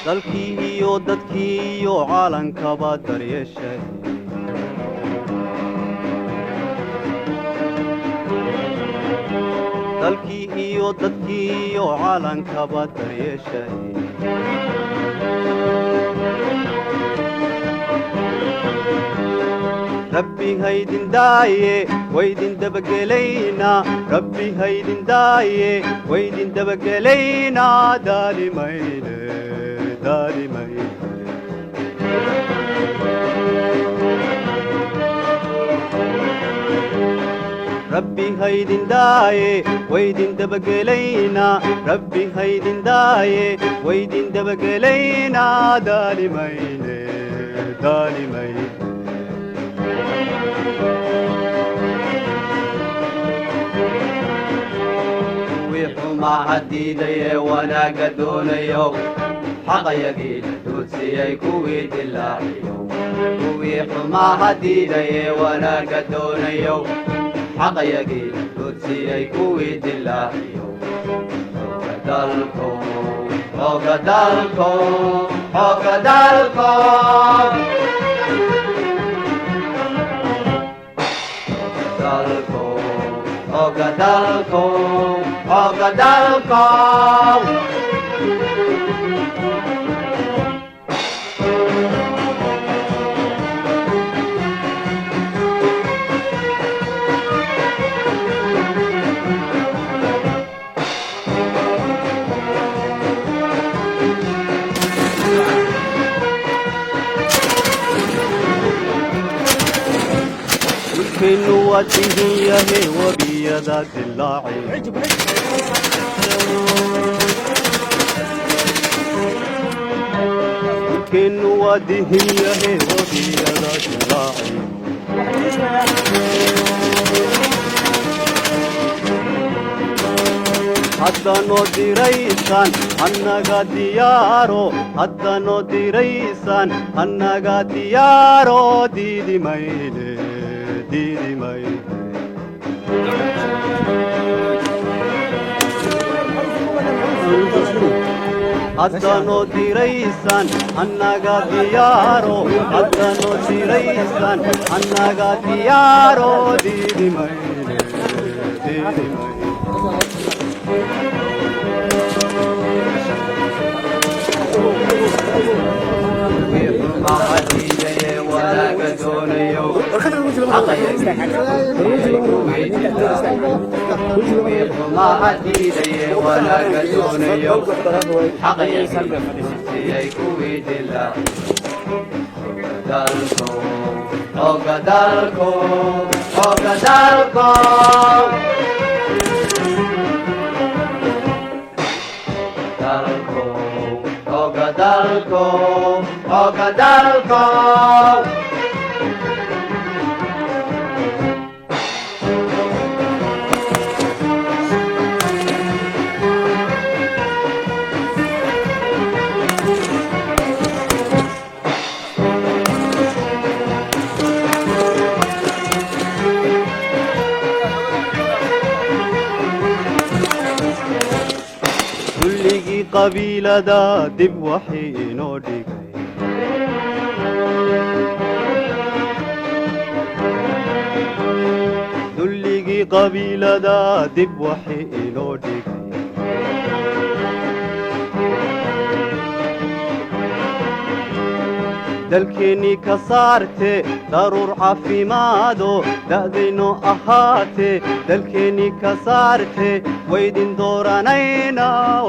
dalkii iyo dadkii iyo caalankaba daryeeshay dalkii iyo dadkii iyo caalankaba daryeeshay rabbi haydin daaye waydin dabagelaynaa rabbi haydin daaye waydin dabagelaynaa daalimayne rabbi haydin daaye waydin dabagelaynaa rabbi haydin daaye waydin dabagelaynaa daalimayne xumaa hadiidaye wanaaga doonayo xaqayagiina duudsiyay kuwii dilaaciyo kuwii xumaa hadiidaye wanaaga doonayo xaqayagiina duudsiyay kuwii dilaaciyo xooga dalko dhulkeennu waa dihin yahe wabiyada dilaaci dhulkeennu waa dihin yahe wabiyada dilaaci haddanoo diraysaan annaga diyaaro haddanoo diraysaan annaga diyaaro diidi mayne haddanoo diraysaan annaga diyaaro haddanoo diraysaan annaga diyaaro diidi mayne wanaaga doonayo xumaa hadiidaye wanaaga doonayo xaqayagiina kuwii dilaaciyo xooga dalko dulligii qabiilada dib waxii inoo dhigay dulligii qabiilada dib waxii inoo dhigay dalkeennii ka saarte daruur caafimaado da'dayno ahaate dalkeennii ka saarte waydin dooranaynaa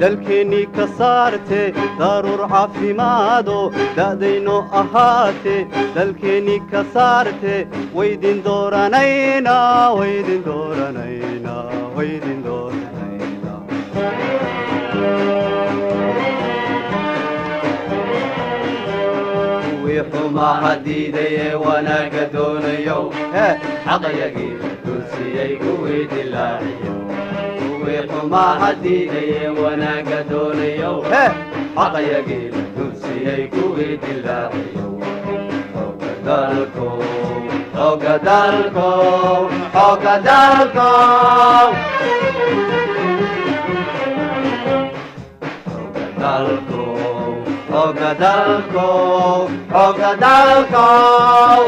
dalkeennii ka saarte daruur caafimaado da'dayno ahaate dalkeennii ka saarte waydin dooranaynaa waydin dooranaynaa waydin dooranaynaa kuwii xumaha diidayee wanaagga doonayow xaqyagii dunsiyey kuwii dilaaciyo kuwii xumaha diidayee wanaagga doonayow xaqyagii dunsiyey kuwii dilaaciyo xooga dalkow xooga dalkow xooga dalkow xooga dalkow xooga dalkow